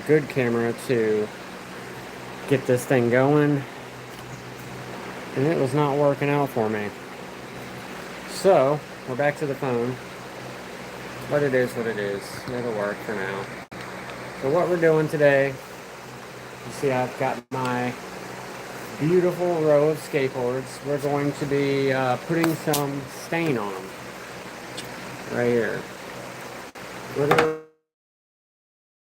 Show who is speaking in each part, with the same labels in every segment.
Speaker 1: good camera to get this thing going, and it was not working out for me. So we're back to the phone, but it is what it is. It'll work for now. So what we're doing today, you see I've got my beautiful row of skateboards. We're going to be putting some stain on them right here. We're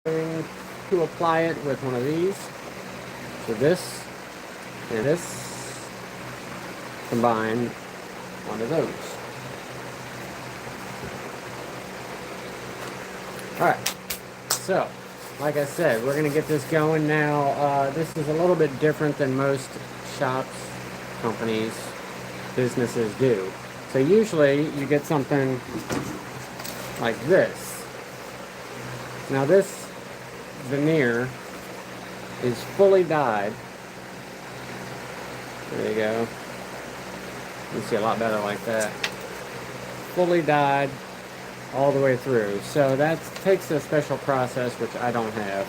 Speaker 1: going to apply it with one of these. So this and this combine onto those. Alright, so like I said, we're going to get this going now. This is a little bit different than most shops, companies, businesses do. So usually you get something like this. Now this veneer is fully dyed. There you go. You can see a lot better like that. Fully dyed all the way through. So that takes a special process which I don't have.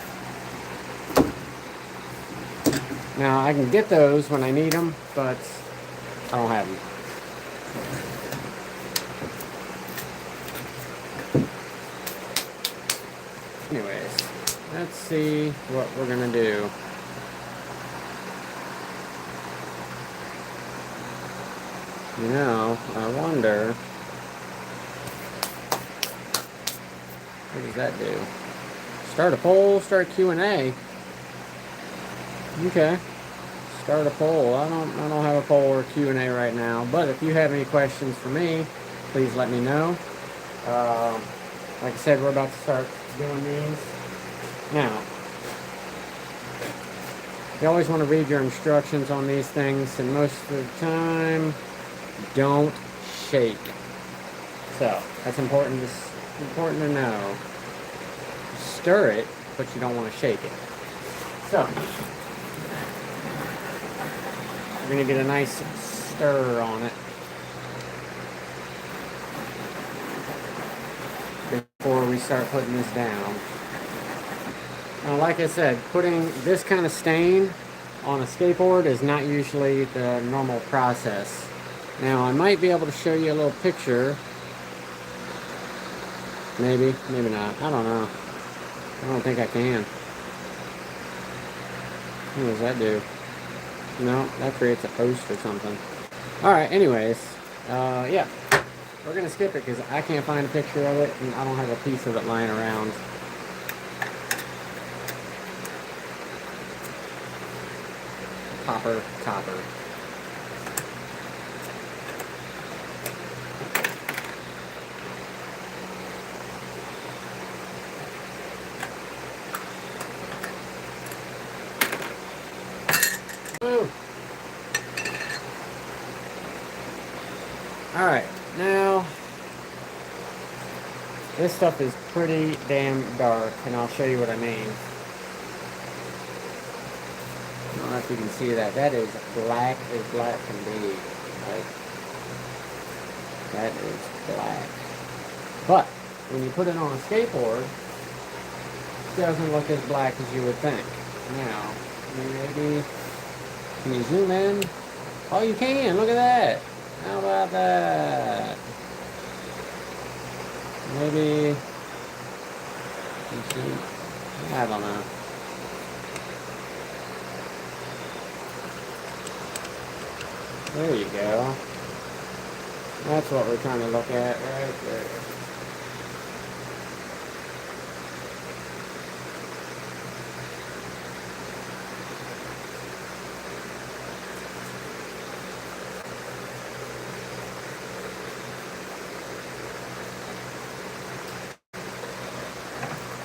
Speaker 1: Now I can get those when I need them, but I don't have them. Anyways, let's see what we're gonna do. You know, I wonder, what does that do? Start a poll, start Q&A. Okay. Start a poll. I don't have a poll or Q&A right now, but if you have any questions for me, please let me know. Like I said, we're about to start doing these. Now, you always want to read your instructions on these things, and most of the time, don't shake. So, that's important to know. Stir it, but you don't want to shake it. So, we're going to get a nice stir on it before we start putting this down. Now, like I said, putting this kind of stain on a skateboard is not usually the normal process. Now, I might be able to show you a little picture. Maybe, maybe not. I don't know. I don't think I can. What does that do? No, that creates a post or something. Alright, anyways. Yeah. We're going to skip it because I can't find a picture of it, and I don't have a piece of it lying around. Topper. Woo! Alright, now this stuff is pretty damn dark, and I'll show you what I mean. I don't know if you can see that. That is black as black can be. Like, that is black. But when you put it on a skateboard, it doesn't look as black as you would think. Now, maybe, can you zoom in? Oh, you can. Look at that. How about that? Maybe, you see, I don't know. There you go. That's what we're trying to look at right there.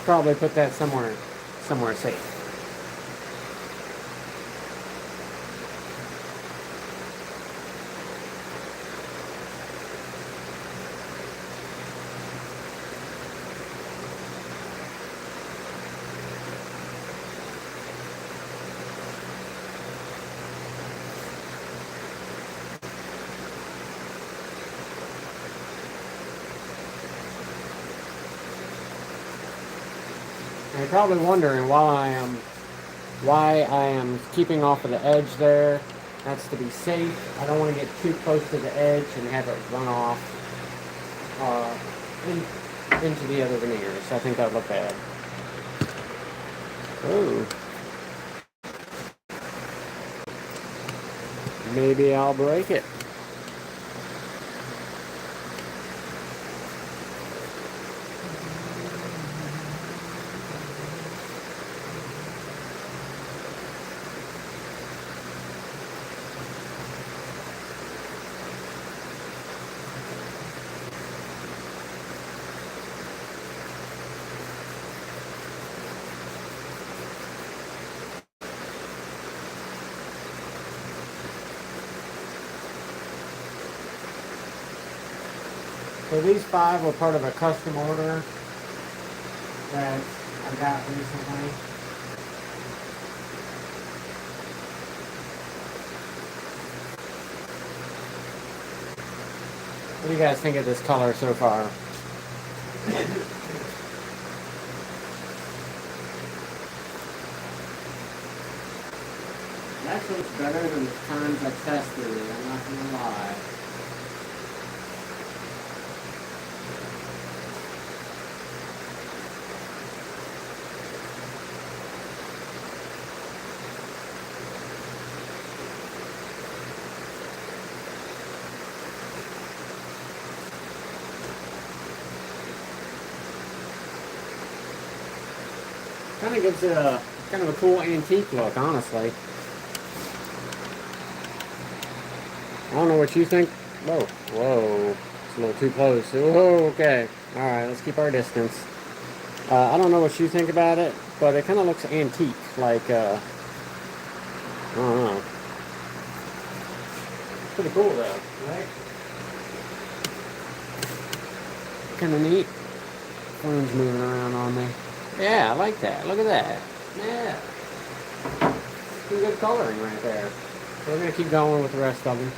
Speaker 1: Probably put that somewhere safe. you're probably wondering why I am keeping off of the edge there. That's to be safe. I don't want to get too close to the edge and have it run off into the other veneers. I think that would look bad. Oh. Maybe I'll break it. So these 5 were part of a custom order that I got recently. What do you guys think of this color so far? It actually looks better than the times I tested it, I'm not gonna lie. Kind of gives it a kind of a cool antique look, honestly. I don't know what you think. Whoa, whoa, it's a little too close. Whoa, okay. All right, let's keep our distance. I don't know what you think about it, but it kind of looks antique, like, I don't know. Pretty cool, though, right? Kind of neat. Phone's moving around on me. Yeah, I like that. Look at that. Yeah. Some good coloring right there. We're going to keep going with the rest of them.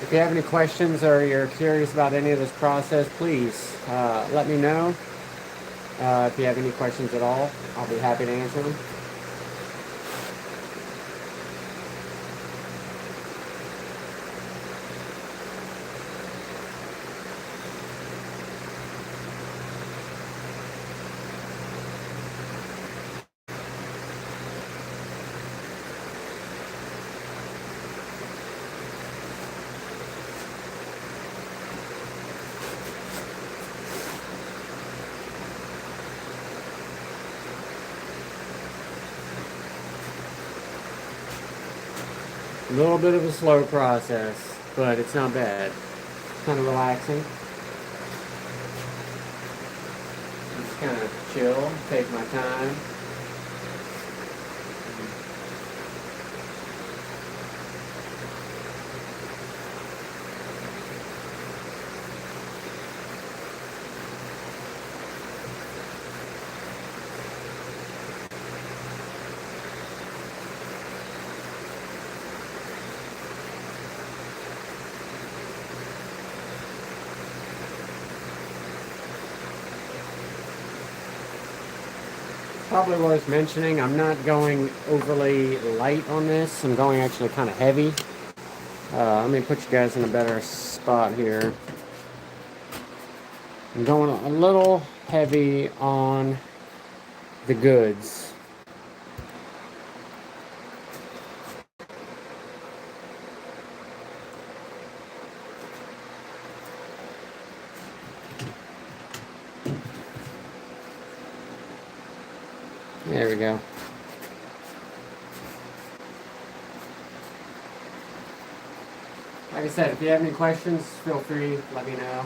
Speaker 1: If you have any questions or you're curious about any of this process, please let me know. If you have any questions at all, I'll be happy to answer them. A little bit of a slow process, but it's not bad. Kind of relaxing. Just kind of chill, take my time. Probably worth mentioning, I'm not going overly light on this. I'm going actually kind of heavy. Let me put you guys in a better spot here. I'm going a little heavy on the goods. There we go. Like I said, if you have any questions, feel free, let me know.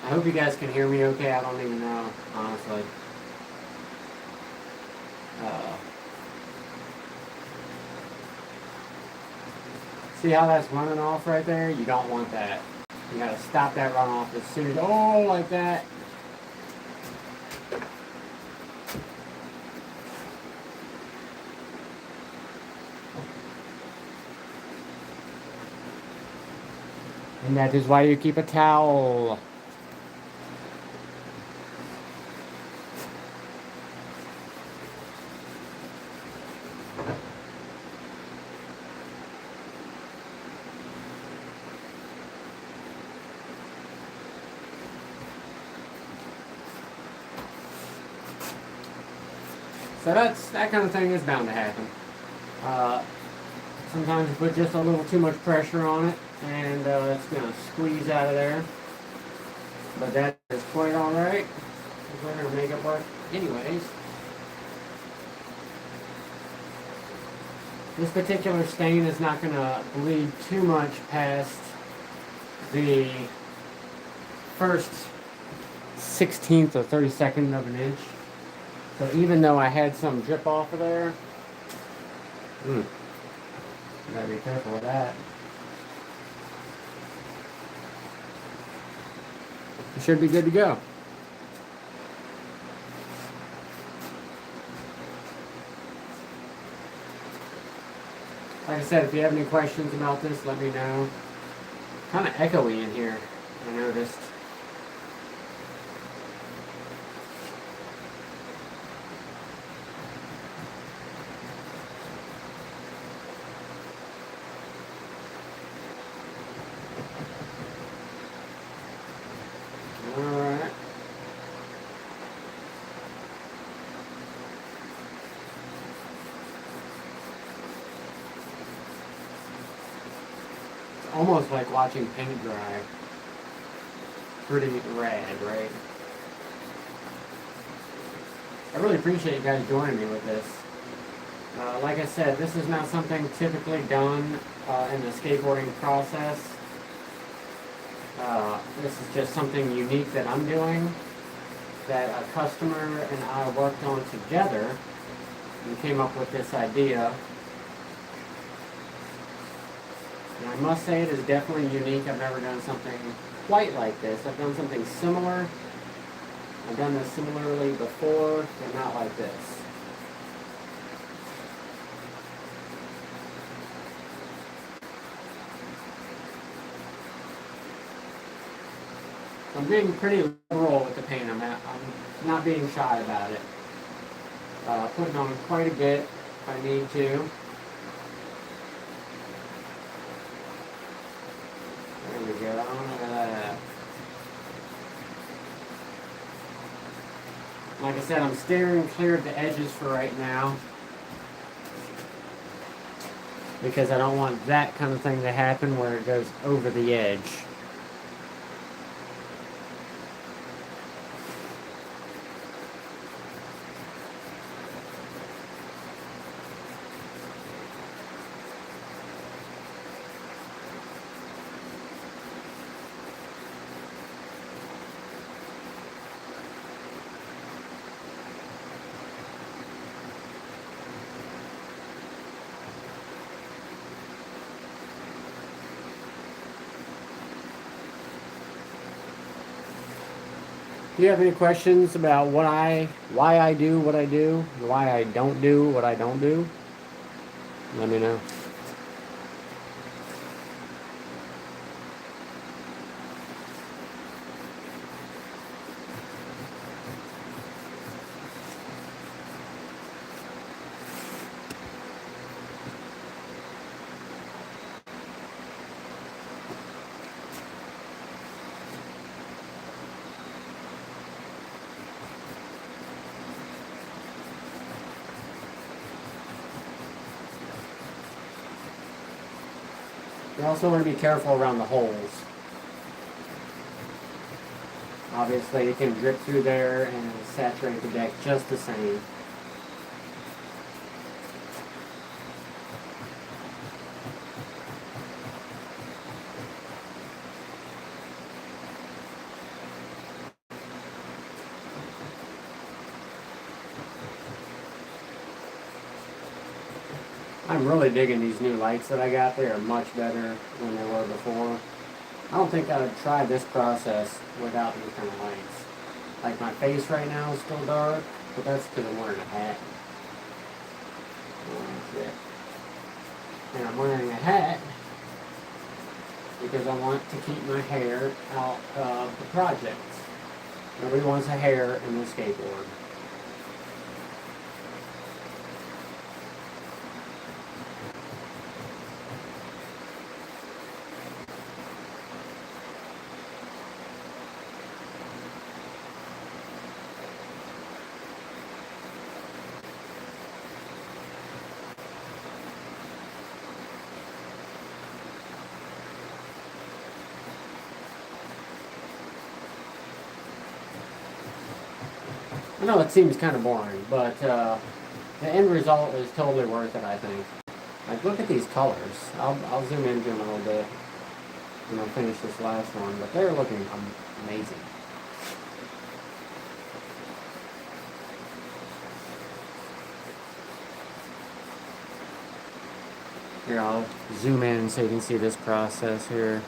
Speaker 1: I hope you guys can hear me okay. I don't even know, honestly. See how that's running off right there? You don't want that. You gotta stop that runoff as soon as, oh, like that. And that is why you keep a towel. So that kind of thing is bound to happen. Sometimes you put just a little too much pressure on it, and it's going to squeeze out of there. But that is quite alright. We're going to make it work anyways. This particular stain is not going to bleed too much past the first 16th or 32nd of an inch. So even though I had some drip off of there, gotta be careful with that. It should be good to go. Like I said, if you have any questions about this, let me know. Kind of echoey in here, I noticed. Alright. Almost like watching paint dry. Pretty rad, right? I really appreciate you guys joining me with this. Like I said, this is not something typically done in the skateboarding process. This is just something unique that I'm doing, that a customer and I worked on together and came up with this idea. And I must say it is definitely unique. I've never done something quite like this. I've done something similar. I've done this similarly before, but not like this. I'm being pretty liberal with the paint. I'm not being shy about it. Putting on quite a bit if I need to. There we go. Look at that. Like I said, I'm steering clear of the edges for right now, because I don't want that kind of thing to happen where it goes over the edge. If you have any questions about why I do what I do, why I don't do what I don't do, let me know. You also want to be careful around the holes. Obviously, it can drip through there and saturate the deck just the same. I'm really digging these new lights that I got. They are much better than they were before. I don't think I would try this process without these kind of lights. Like, my face right now is still dark, but that's because I'm wearing a hat. That's it. And I'm wearing a hat because I want to keep my hair out of the project. Nobody wants a hair in the skateboard. I know it seems kind of boring, but the end result is totally worth it, I think. Like, look at these colors. I'll zoom into them a little bit when I finish this last one, but they're looking amazing. Here, I'll zoom in so you can see this process here.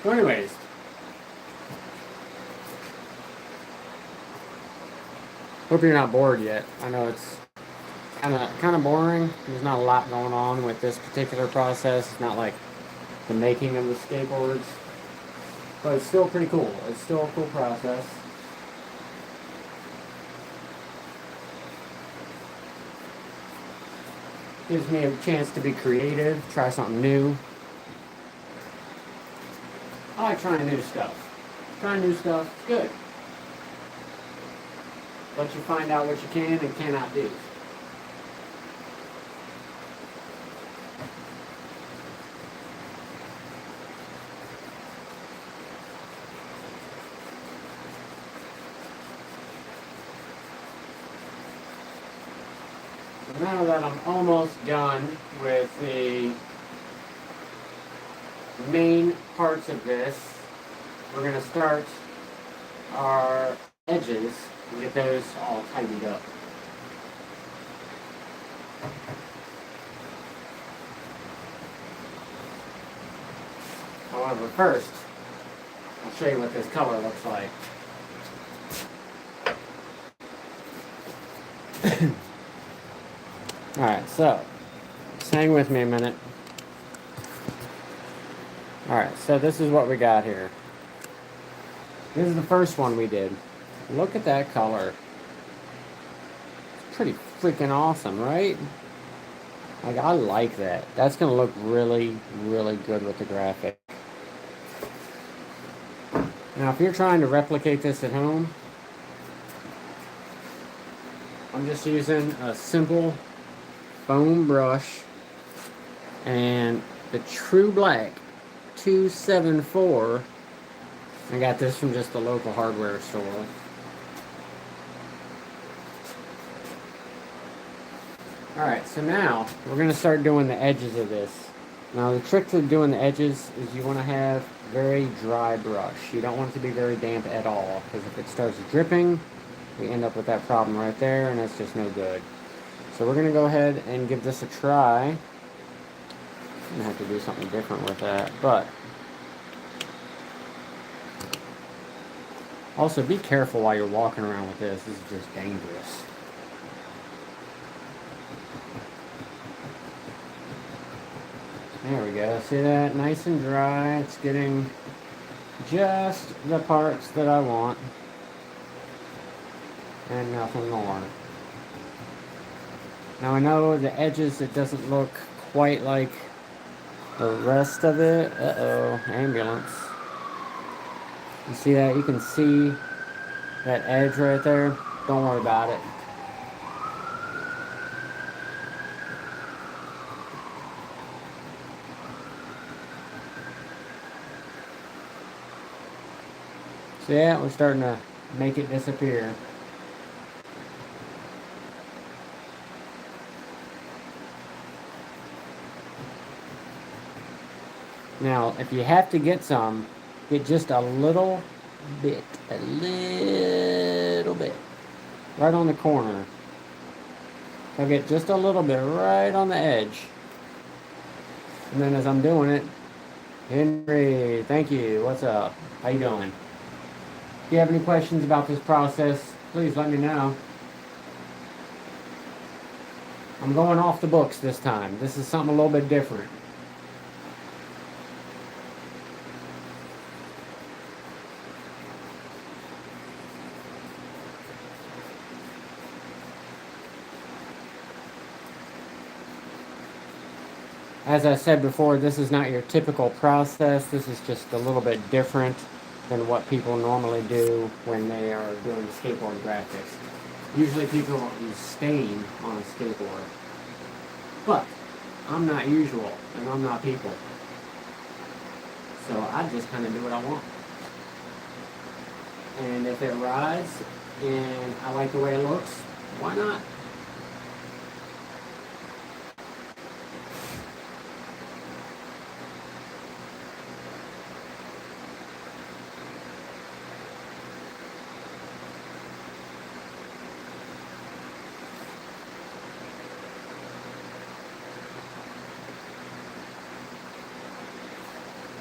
Speaker 1: So anyways, hope you're not bored yet. I know it's kind of boring. There's not a lot going on with this particular process. It's not like the making of the skateboards, but it's still pretty cool. It's still a cool process. Gives me a chance to be creative, try something new. I like trying new stuff. Trying new stuff, good. Let you find out what you can and cannot do. So now that I'm almost done with the main parts of this, we're going to start our edges and get those all tidied up. However, first, I'll show you what this color looks like. Alright, so, just hang with me a minute. Alright, so this is what we got here. This is the first one we did. Look at that color. It's pretty freaking awesome, right? Like, I like that. That's going to look really, really good with the graphic. Now, if you're trying to replicate this at home, I'm just using a simple foam brush and the True Black 274. I got this from just the local hardware store. Alright, so now we're going to start doing the edges of this. Now the trick to doing the edges is you want to have very dry brush. You don't want it to be very damp at all, because if it starts dripping, we end up with that problem right there, and that's just no good. So we're going to go ahead and give this a try. I'm going to have to do something different with that, but also be careful while you're walking around with this. This is just dangerous. There we go. See that? Nice and dry. It's getting just the parts that I want. And nothing more. Now I know the edges, it doesn't look quite like the rest of it. Uh-oh, ambulance. You see that? You can see that edge right there. Don't worry about it. So yeah, we're starting to make it disappear. Now, if you have to get some, get just a little bit, right on the corner. I'll get just a little bit right on the edge. And then as I'm doing it, Henry, thank you. What's up? How you doing? If you have any questions about this process, please let me know. I'm going off the books this time. This is something a little bit different. As I said before, this is not your typical process. This is just a little bit different than what people normally do when they are doing skateboard graphics. Usually people use stain on a skateboard. But I'm not usual, and I'm not people. So I just kind of do what I want. And if it rides and I like the way it looks, why not?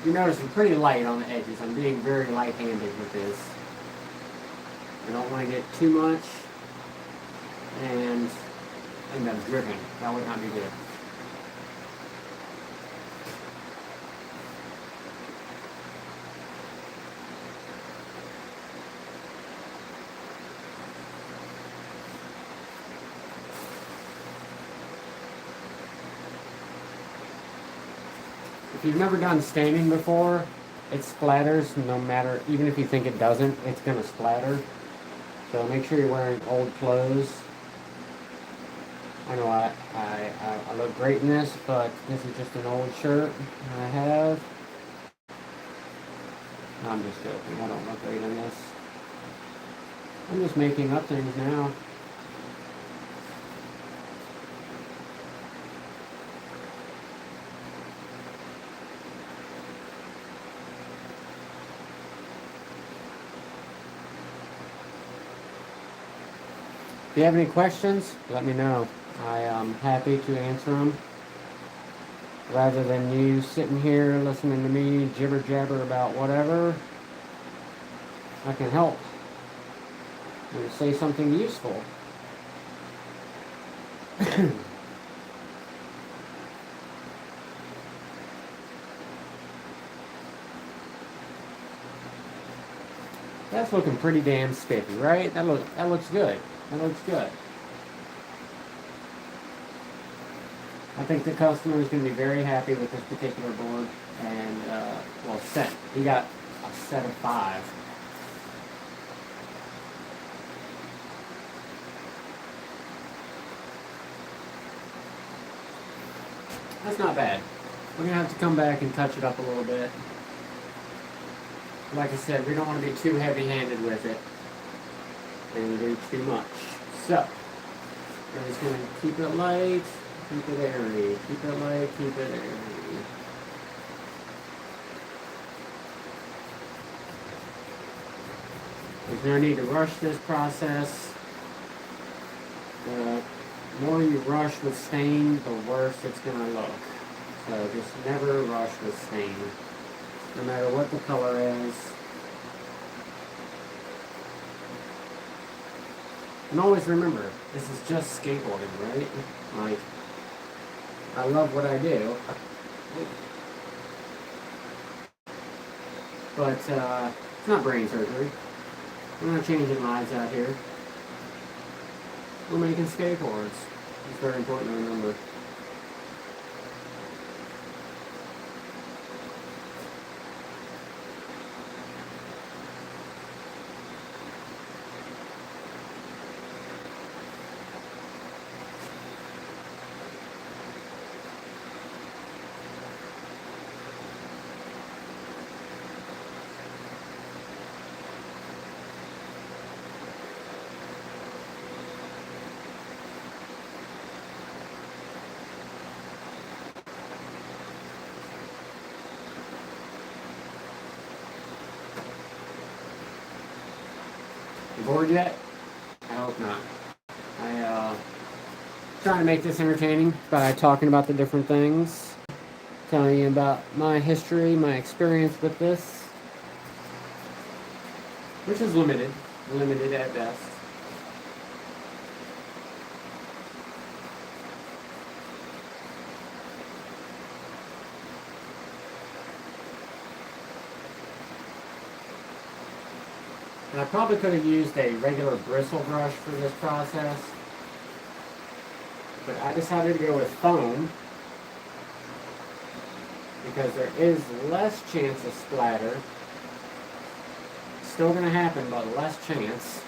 Speaker 1: You notice I'm pretty light on the edges. I'm being very light-handed with this. I don't want to get too much and end up dripping. That would not be good. If you've never done staining before, it splatters no matter, even if you think it doesn't, it's going to splatter. So make sure you're wearing old clothes. I know I look great in this, but this is just an old shirt I have. I'm just joking. I don't look great in this. I'm just making up things now. If you have any questions, let me know. I am happy to answer them. Rather than you sitting here listening to me jibber jabber about whatever, I can help and say something useful. That's looking pretty damn spiffy, right? That looks good. That looks good. I think the customer is going to be very happy with this particular board and, well, set. He got a set of 5. That's not bad. We're going to have to come back and touch it up a little bit. Like I said, we don't want to be too heavy-handed with it and do too much. So, we're just going to keep it light, keep it airy, keep it light, keep it airy. There's no need to rush this process. The more you rush with stain, the worse it's going to look. So just never rush with stain, no matter what the color is. And always remember, this is just skateboarding, right? Like, I love what I do. But it's not brain surgery. We're not changing lives out here. We're making skateboards. It's very important to remember. You bored yet? I hope not. Trying to make this entertaining by talking about the different things. telling you about my history, my experience with this, which is limited at best. And I probably could have used a regular bristle brush for this process, but I decided to go with foam because there is less chance of splatter. Still gonna happen, but less chance.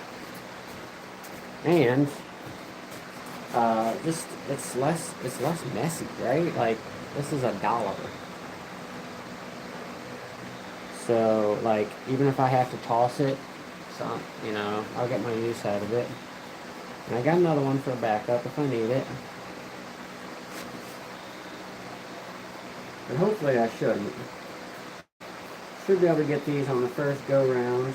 Speaker 1: And just it's less messy, right? Like this is $1. So like even if I have to toss it, some I'll get my use out of it. And I got another one for a backup if I need it. And hopefully I shouldn't. Should be able to get these on the first go round.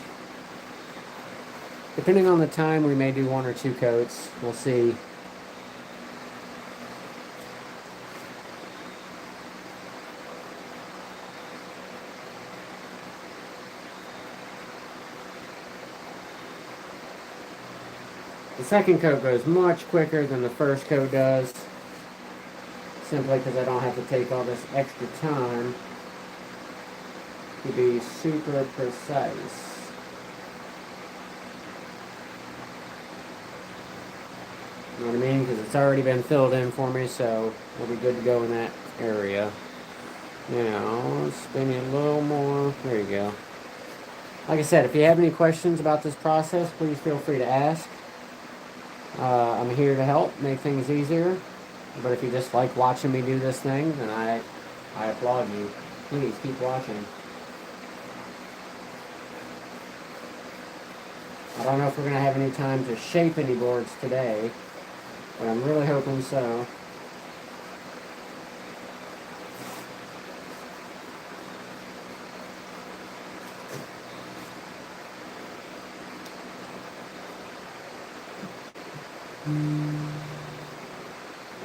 Speaker 1: Depending on the time, we may do 1 or 2 coats. We'll see. The second coat goes much quicker than the first coat does, simply because I don't have to take all this extra time to be super precise. You know what I mean? Because it's already been filled in for me, so we'll be good to go in that area. Now, spin it a little more. There you go. Like I said, if you have any questions about this process, please feel free to ask. I'm here to help make things easier. But if you just like watching me do this thing, then I applaud you. Please keep watching. I don't know if we're going to have any time to shape any boards today, but I'm really hoping so.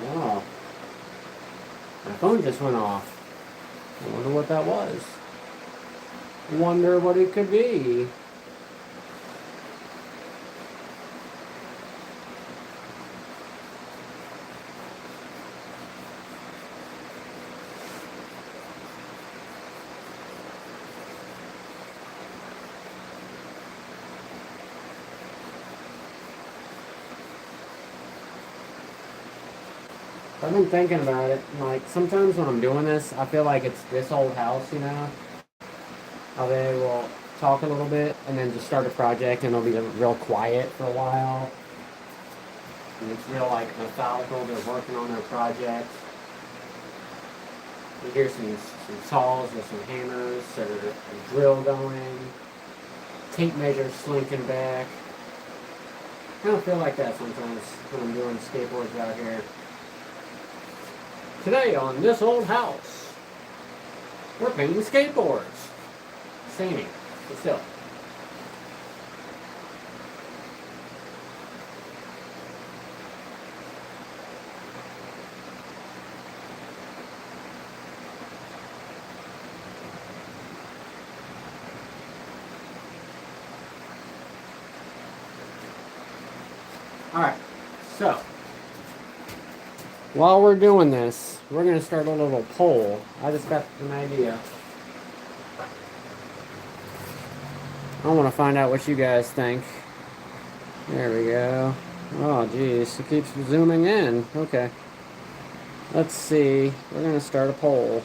Speaker 1: Oh, my phone just went off. I wonder what that was. Wonder what it could be. I've been thinking about it. Like, sometimes when I'm doing this, I feel like it's this old house, How they will talk a little bit and then just start a project and it'll be real quiet for a while. And it's real, like, methodical. They're working on their project. You hear some saws with some hammers or a drill going. Tape measure slinking back. I kind of feel like that sometimes when I'm doing skateboards out here. Today on this old house, we're painting skateboards. Same, but still. Alright, so while we're doing this, we're going to start a little poll. I just got an idea. I want to find out what you guys think. There we go. Oh, geez. It keeps zooming in. Okay. Let's see. We're going to start a poll.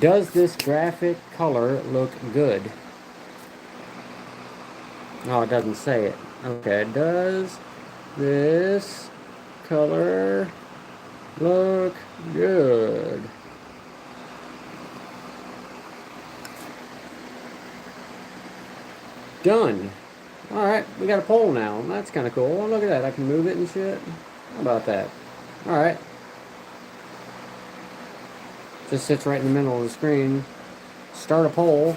Speaker 1: Does this graphic color look good? Oh, it doesn't say it. Okay. Does this color look good? Done. Alright, we got a poll now. That's kind of cool. Look at that. I can move it and shit. How about that? Alright. Just sits right in the middle of the screen. Start a poll.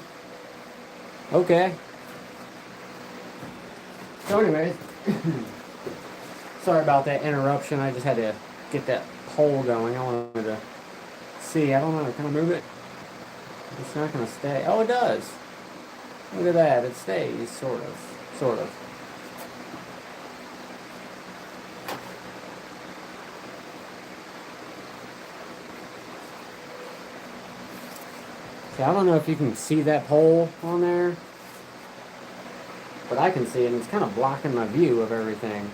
Speaker 1: Okay. So anyways, Sorry about that interruption. I just had to get that pole going. I wanted to see. I don't know. Can I move it? It's not going to stay. Oh, it does. Look at that. It stays, sort of. Sort of. See, I don't know if you can see that pole on there, but I can see it, and it's kind of blocking my view of everything.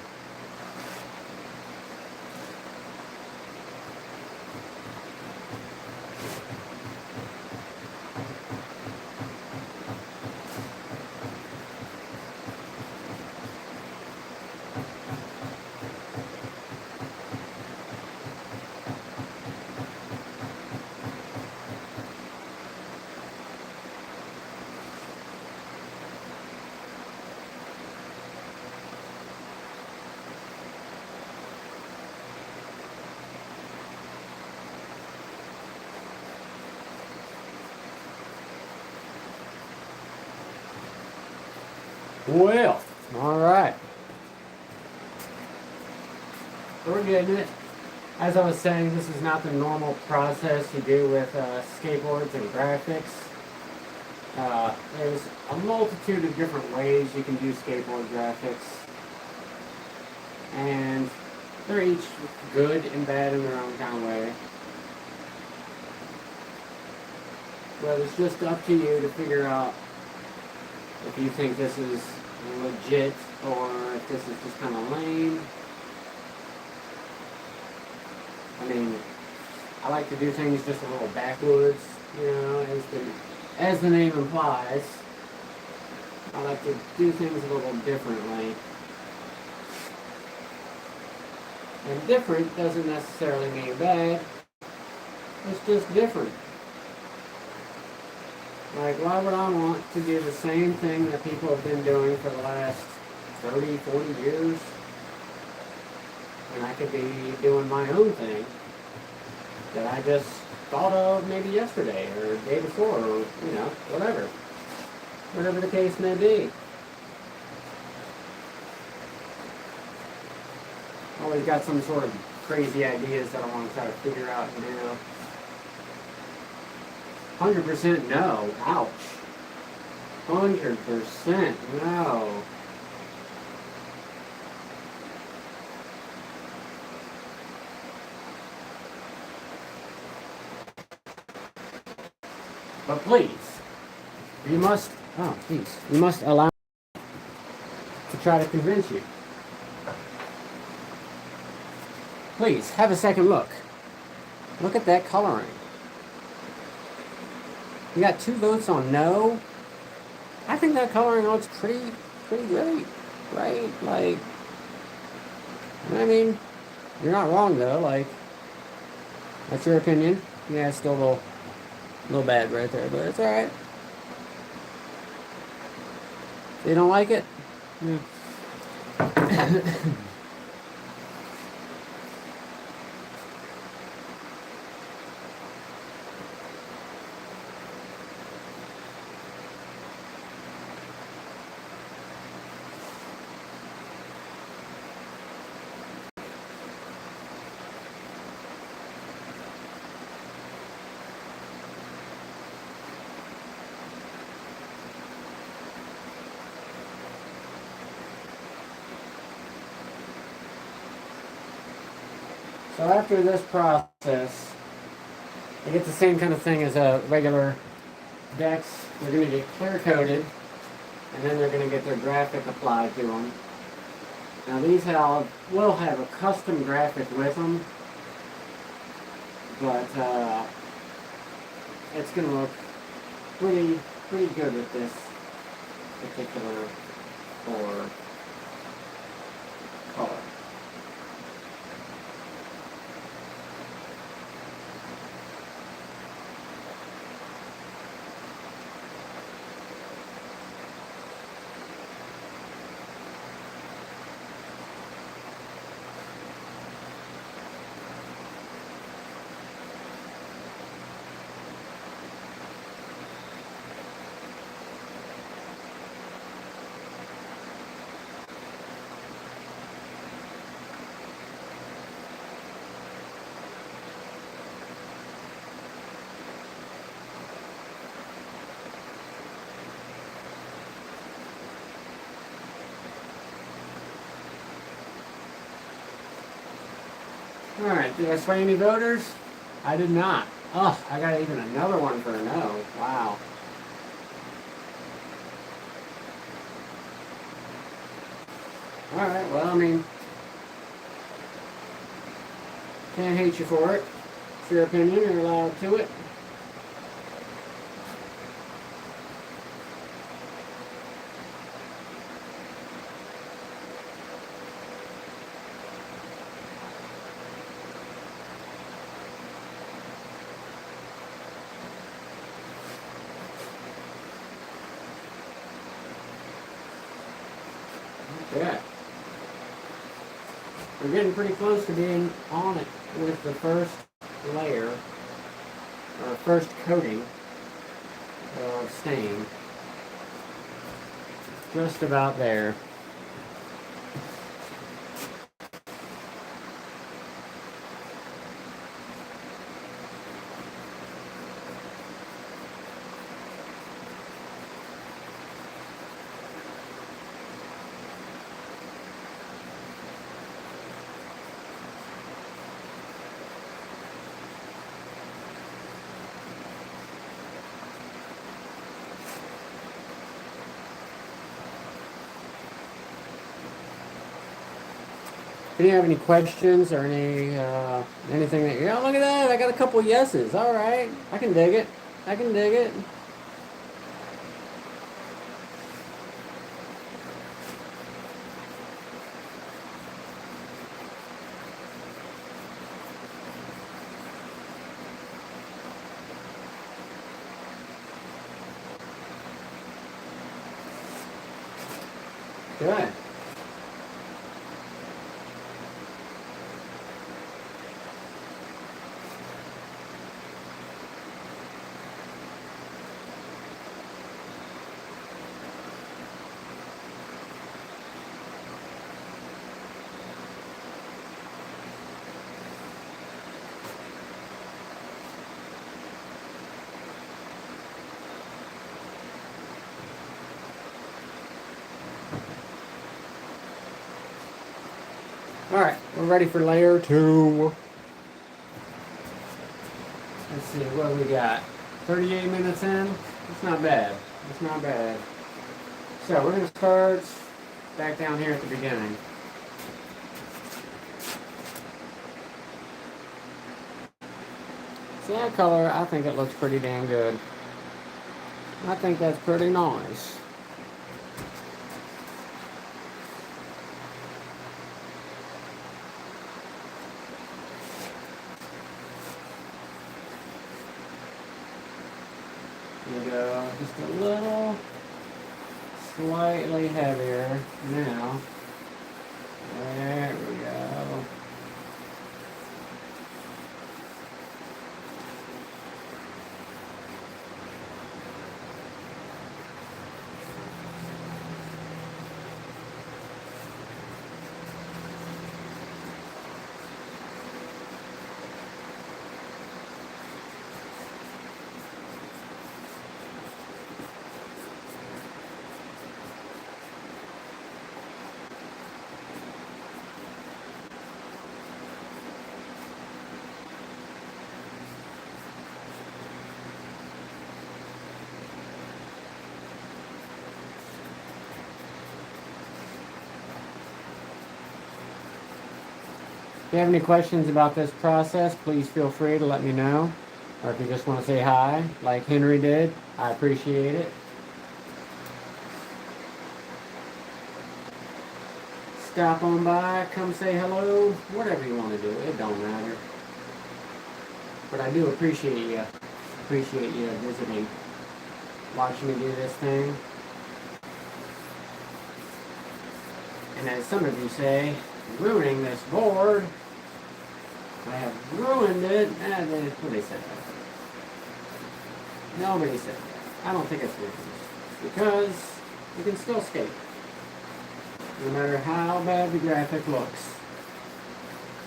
Speaker 1: Well, all right. We're getting it. As I was saying, this is not the normal process you do with skateboards and graphics. There's a multitude of different ways you can do skateboard graphics. And they're each good and bad in their own kind of way. But it's just up to you to figure out if you think this is legit or if this is just kind of lame. I mean, I like to do things just a little backwards, you know, as the name implies. I like to do things a little differently. And different doesn't necessarily mean bad. It's just different. Like, why would I want to do the same thing that people have been doing for the last 30, 40 years? And I could be doing my own thing that I just thought of maybe yesterday or the day before or, you know, whatever. Whatever the case may be. Always got some sort of crazy ideas that I want to try to figure out and do. 100% no. Ouch. 100% no. But please, you must, you must allow me to try to convince you. Please, have a second look. Look at that coloring. You got 2 votes on no. I think that coloring looks pretty great, right? Like, I mean, you're not wrong though. Like, that's your opinion. Yeah, it's still a little bad right there, but it's all right. You don't like it? Yeah. So after this process, they get the same kind of thing as a regular decks. They're going to get clear coated, and then they're going to get their graphic applied to them. Now these will have a custom graphic with them, but it's going to look pretty good with this particular color. Alright, did I sway any voters? I did not. Oh, I got even another one for a no. Wow. Alright, well, I mean, can't hate you for it. It's your opinion, you're allowed to it. Okay. We're getting pretty close to being on it with the first layer, or first coating of stain. Just about there. If you have any questions or anything that oh, look at that, I got a couple yeses. All right, I can dig it. I can dig it. Good. All right, we're ready for layer 2. Let's see, what do we got? 38 minutes in? It's not bad. It's not bad. So we're going to start back down here at the beginning. See that color? I think it looks pretty damn good. I think that's pretty nice. We go just a little slightly heavier now. There we go. If you have any questions about this process, please feel free to let me know. Or if you just want to say hi, like Henry did, I appreciate it. Stop on by, come say hello, whatever you want to do, it don't matter. But I do appreciate you visiting, watching me do this thing. And as some of you say, ruining this board. I have ruined it. Nobody said that. Nobody said that. I don't think it's ruined. Because you can still skate. No matter how bad the graphic looks,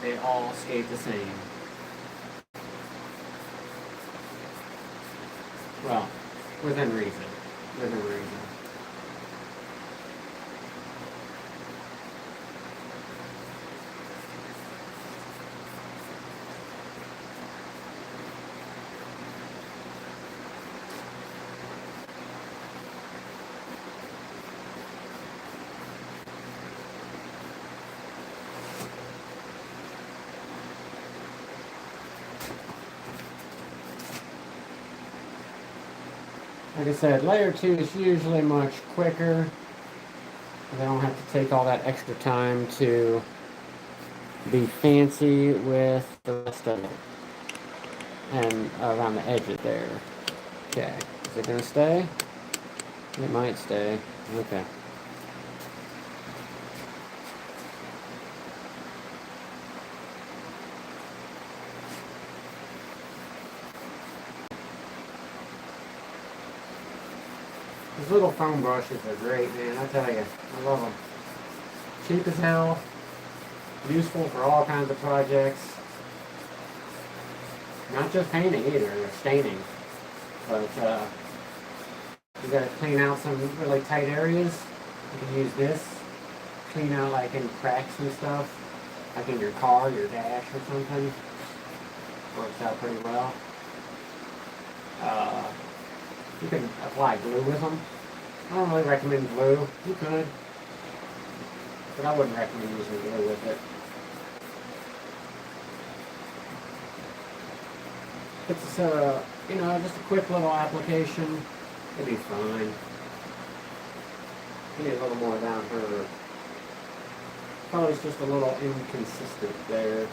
Speaker 1: they all skate the same. Well, within reason. Within reason. Like I said, layer 2 is usually much quicker. I don't have to take all that extra time to be fancy with the rest of it. And around the edges there. Okay, is it gonna stay? It might stay. Okay. These little foam brushes are great, man. I tell you, I love them. Cheap as hell. Useful for all kinds of projects. Not just painting either, or staining. But you gotta clean out some really tight areas. You can use this. Clean out like any cracks and stuff. Like in your car, your dash or something. Works out pretty well. You can apply glue with them. I don't really recommend glue. You could. But I wouldn't recommend using glue with it. It's just a quick little application. It'll be fine. Need a little more down here. Color's just a little inconsistent there.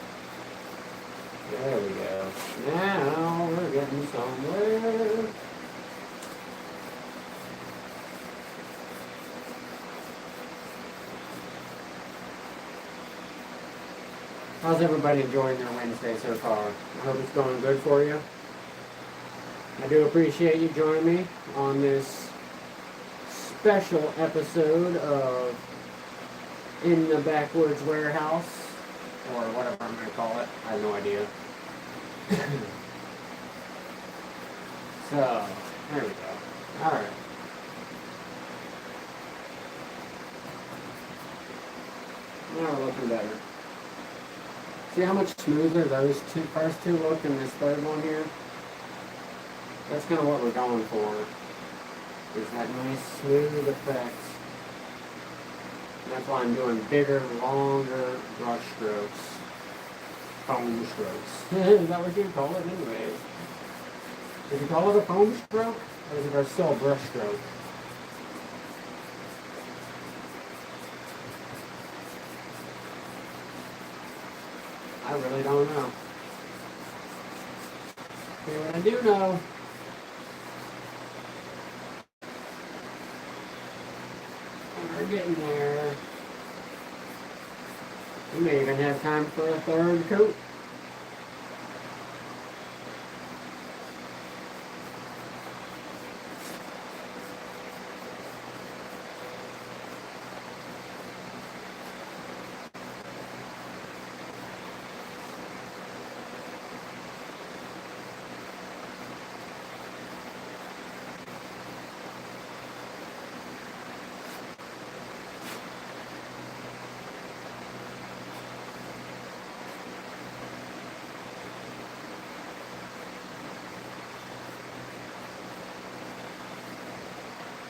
Speaker 1: There we go. Now we're getting somewhere. How's everybody enjoying their Wednesday so far? I hope it's going good for you. I do appreciate you joining me on this special episode of In the Backwoods Warehouse, or whatever I'm going to call it. I have no idea. So, there we go. Alright. Now we're looking better. See how much smoother those first two look in this third one here? That's kind of what we're going for. Is that nice smooth effect. And that's why I'm doing bigger, longer brush strokes. Foam strokes. Is that what you call it anyways? Did you call it a foam stroke? Or is it still a brush stroke? I really don't know. Okay, what I do know we're getting there. We may even have time for a third coat.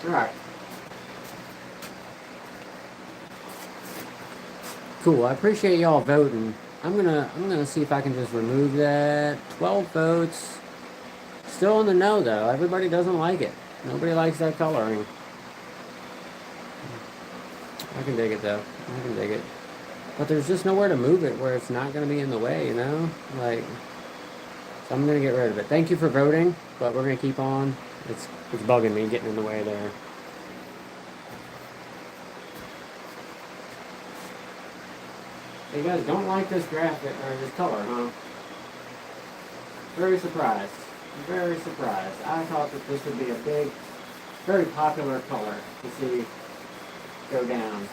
Speaker 1: Alright. Cool. I appreciate y'all voting. I'm gonna see if I can just remove that. 12 votes. Still in the no though. Everybody doesn't like it. Nobody likes that coloring. I can dig it though. I can dig it. But there's just nowhere to move it where it's not gonna be in the way, you know? Like, so I'm gonna get rid of it. Thank you for voting, but we're gonna keep on. It's bugging me getting in the way there. You guys don't like this graphic or this color, huh? Very surprised. Very surprised. I thought that this would be a big, very popular color to see go down.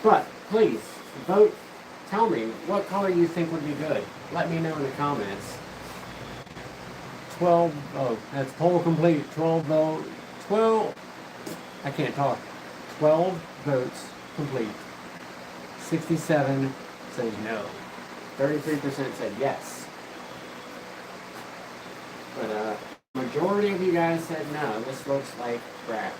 Speaker 1: But please vote. Tell me what color you think would be good. Let me know in the comments. 12, oh, that's poll complete. 12 vote, 12, I can't talk. 12 votes complete. 67 says no. 33% said yes. But majority of you guys said no. This looks like crap.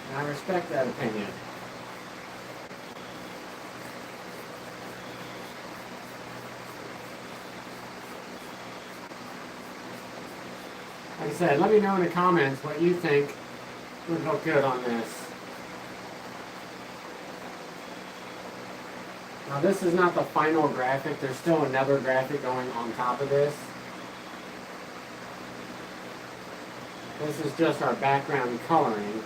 Speaker 1: And I respect that opinion. Like I said, let me know in the comments what you think would look good on this. Now this is not the final graphic. There's still another graphic going on top of this. This is just our background coloring.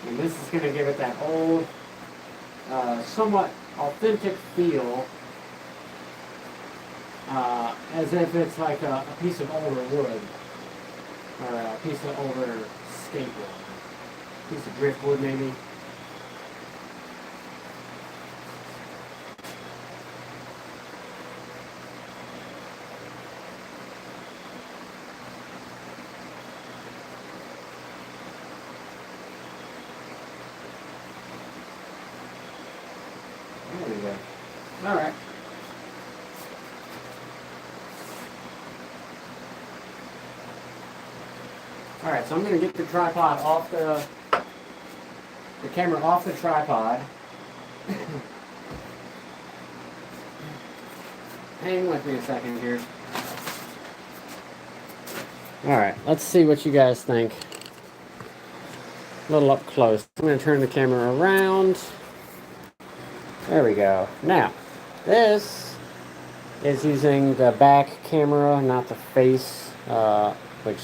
Speaker 1: And this is going to give it that old, somewhat authentic feel. As if it's like a piece of older wood. Or a piece of older skateboard. Piece of driftwood maybe. There we go. Alright. Alright, so I'm going to get the tripod off the camera off the tripod. Hang with me a second here. Alright, let's see what you guys think. A little up close. I'm going to turn the camera around. There we go. Now, this is using the back camera, not the face, which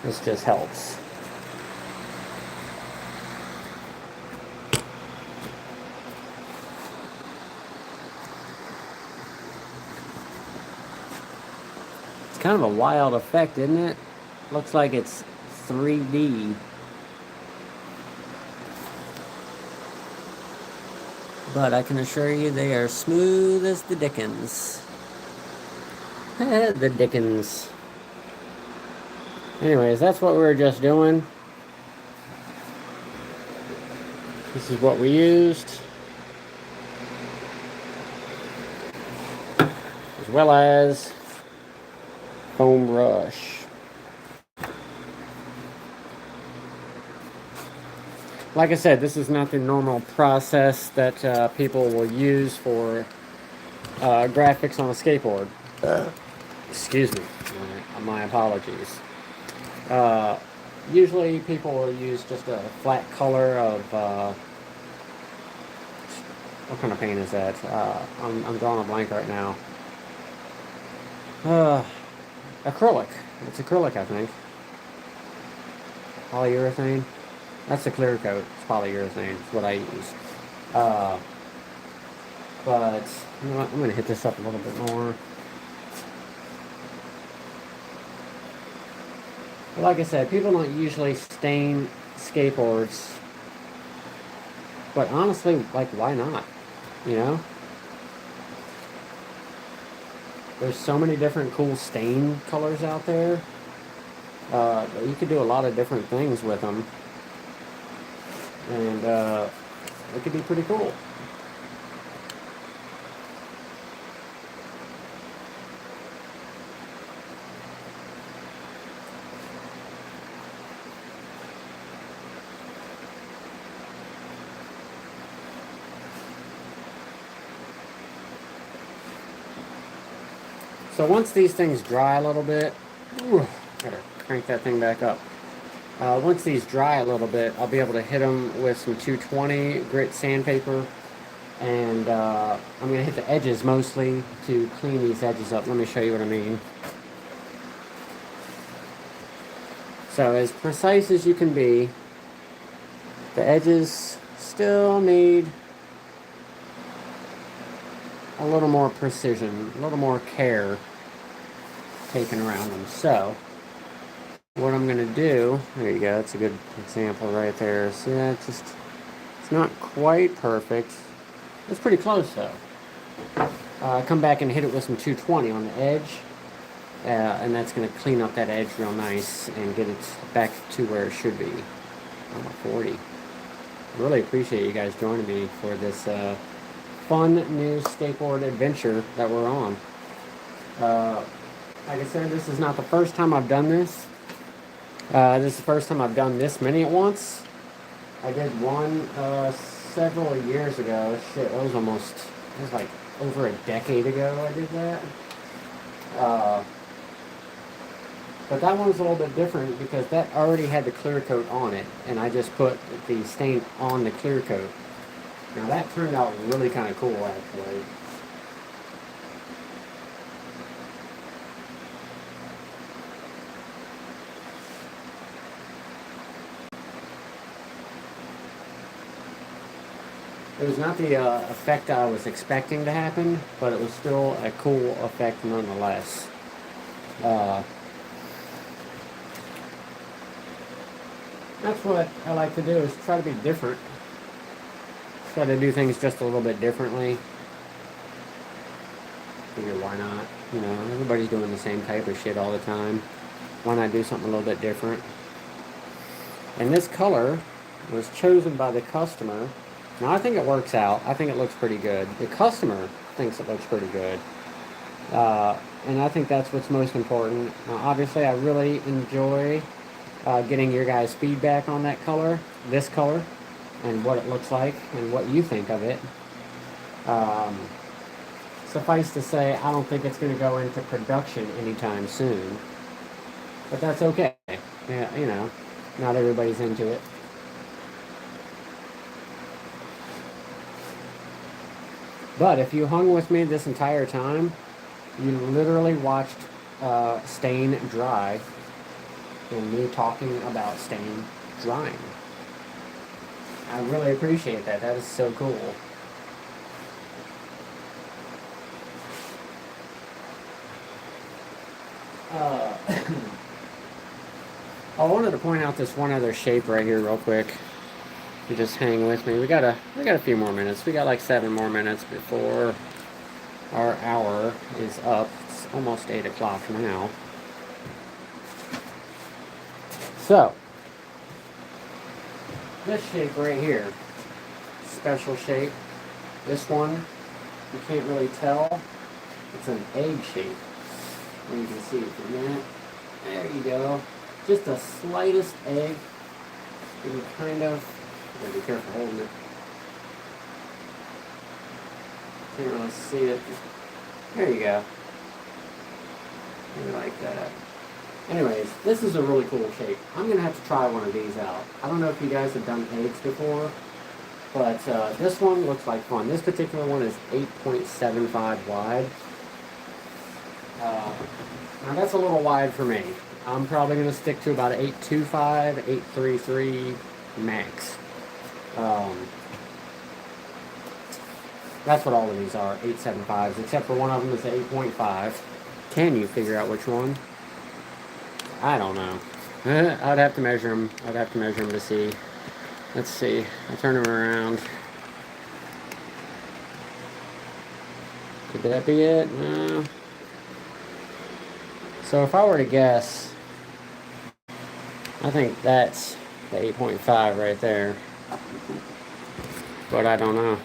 Speaker 1: this just helps. It's kind of a wild effect, isn't it? Looks like it's 3D. But I can assure you they are smooth as the dickens. The dickens. Anyways, that's what we were just doing. This is what we used. As well as foam brush. Like I said, this is not the normal process that people will use for graphics on a skateboard. Excuse me. My apologies. Usually people will use just a flat color of, what kind of paint is that? I'm drawing a blank right now. Acrylic. It's acrylic, I think. Polyurethane. That's the clear coat. It's polyurethane. It's what I use. But, you know what? I'm going to hit this up a little bit more. Like I said, people don't usually stain skateboards. But honestly, like, why not? You know? There's so many different cool stain colors out there. You could do a lot of different things with them. And it could be pretty cool. So once these things dry a little bit, gotta crank that thing back up. Once these dry a little bit, I'll be able to hit them with some 220 grit sandpaper, and I'm going to hit the edges mostly to clean these edges up. Let me show you what I mean. So as precise as you can be, the edges still need a little more precision, a little more care taken around them. So what I'm going to do, there you go, that's a good example right there. See that? It's not quite perfect. It's pretty close though. Come back and hit it with some 220 on the edge. And that's going to clean up that edge real nice and get it back to where it should be. I'm at 40. Really appreciate you guys joining me for this fun new skateboard adventure that we're on. Like I said, this is not the first time I've done this. This is the first time I've done this many at once. I did one several years ago. Shit, it was like over a decade ago I did that. But that one's a little bit different because that already had the clear coat on it, and I just put the stain on the clear coat. Now that turned out really kind of cool, actually. It was not the effect I was expecting to happen, but it was still a cool effect nonetheless. That's what I like to do, is try to be different. Try to do things just a little bit differently. Figure why not? You know, everybody's doing the same type of shit all the time. Why not do something a little bit different? And this color was chosen by the customer. Now I think it works out. I think it looks pretty good. The customer thinks it looks pretty good. And I think that's what's most important. Obviously, I really enjoy getting your guys' feedback on that color, this color, and what it looks like, and what you think of it. Suffice to say, I don't think it's going to go into production anytime soon. But that's okay. Yeah, you know, not everybody's into it. But if you hung with me this entire time, you literally watched stain dry and me talking about stain drying. I really appreciate that. That is so cool. I wanted to point out this one other shape right here real quick. You just hang with me. We got a few more minutes. We got like 7 more minutes before our hour is up. It's almost 8 o'clock now. So, this shape right here, special shape. This one, you can't really tell. It's an egg shape. And you can see it for a minute. There you go. Just the slightest egg. You can kind of, gotta be careful holding it. Can't really see it. There you go. Maybe like that. Anyways, this is a really cool shape. I'm going to have to try one of these out. I don't know if you guys have done eggs before, but this one looks like fun. This particular one is 8.75 wide. Now that's a little wide for me. I'm probably going to stick to about 8.25, 8.33 max. That's what all of these are, 8.75s, except for one of them is 8.5. Can you figure out which one? I don't know. I'd have to measure them. I'd have to measure them to see. Let's see. I'll turn them around. Could that be it? No. So if I were to guess, I think that's the 8.5 right there. But I don't know.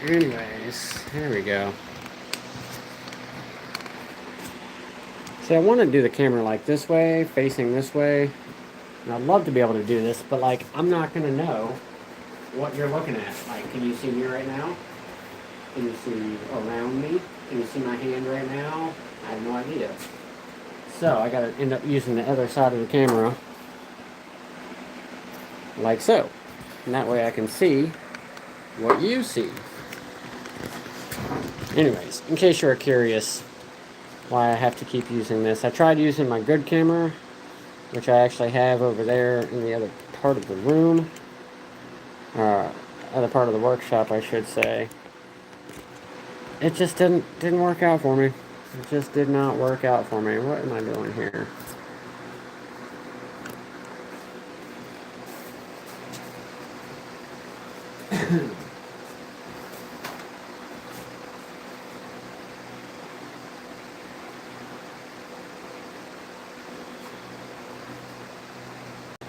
Speaker 1: Anyways, there we go. See, I want to do the camera like this way, facing this way. And I'd love to be able to do this, but like, I'm not going to know what you're looking at. Like, can you see me right now? Can you see around me? Can you see my hand right now? I have no idea. So I got to end up using the other side of the camera like so. And that way I can see what you see. Anyways, in case you're curious why I have to keep using this, I tried using my good camera, which I actually have over there in the other part of the room, other part of the workshop, I should say. It just didn't work out for me. It just did not work out for me. What am I doing here?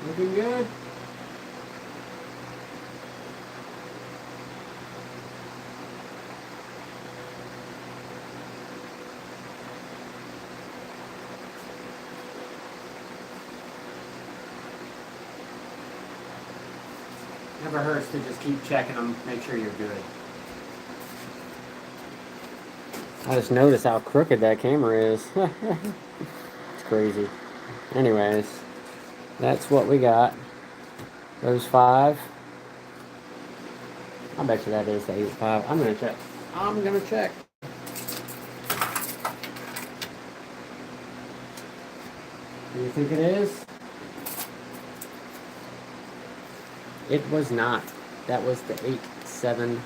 Speaker 1: Looking good? Never hurts to just keep checking them, make sure you're good. I just noticed how crooked that camera is. It's crazy. Anyways, that's what we got. Those 5. I bet you that is the 8.5. I'm gonna check. I'm gonna check. Do you think it is? It was not. That was the 8.75.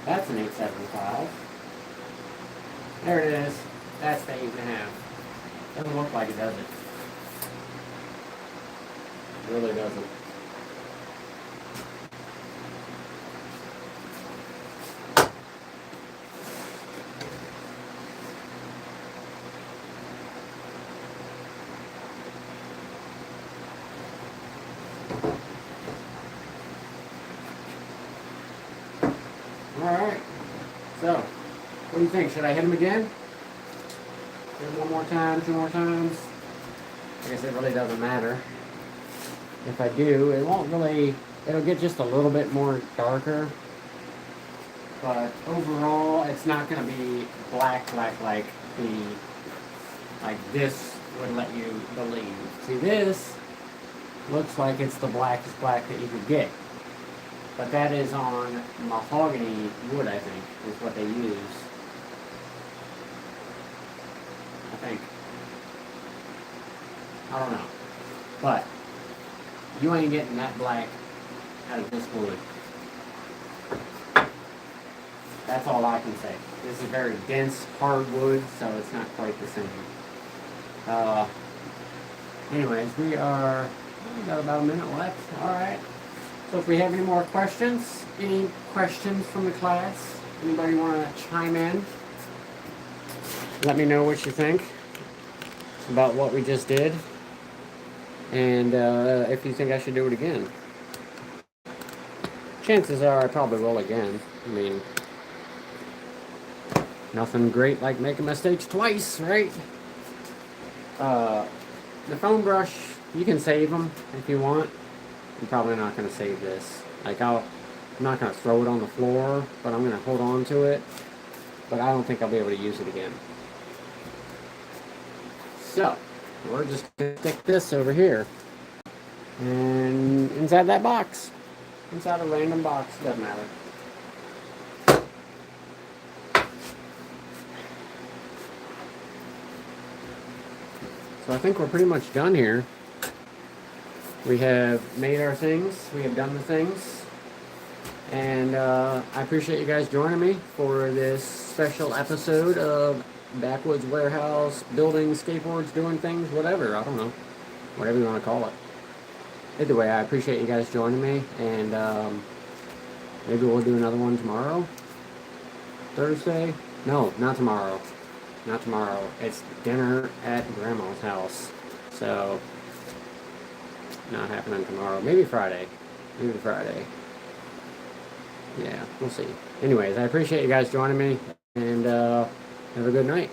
Speaker 1: That's an 8.75. There it is. That's the 8.5. Doesn't look like it, does it? It really doesn't. Alright. So, what do you think? Should I hit him again? Hit him one more time, 2 more times? I guess it really doesn't matter. If I do, it won't really, it'll get just a little bit more darker. But overall, it's not going to be black like this would let you believe. See, this looks like it's the blackest black that you could get. But that is on mahogany wood, I think, is what they use. I think. I don't know. But you ain't getting that black out of this wood. That's all I can say. This is very dense hardwood, so it's not quite the same. Anyways, we got about a minute left. Alright. So if we have any more questions, any questions from the class, anybody want to chime in? Let me know what you think about what we just did. And if you think I should do it again. Chances are I probably will again. I mean, nothing great like making mistakes twice, right? The foam brush, you can save them if you want. I'm probably not going to save this. I'm not going to throw it on the floor, but I'm going to hold on to it. But I don't think I'll be able to use it again. So, we're just going to stick this over here. And inside that box. Inside a random box, doesn't matter. So I think we're pretty much done here. We have made our things. We have done the things. And I appreciate you guys joining me for this special episode of Backwoods Warehouse, building skateboards, doing things, whatever. I don't know. Whatever you want to call it. Either way, I appreciate you guys joining me. And maybe we'll do another one tomorrow. Thursday? No, not tomorrow. Not tomorrow. It's dinner at Grandma's house. So, not happening tomorrow. Maybe Friday. Maybe Friday. Yeah, we'll see. Anyways, I appreciate you guys joining me. And have a good night.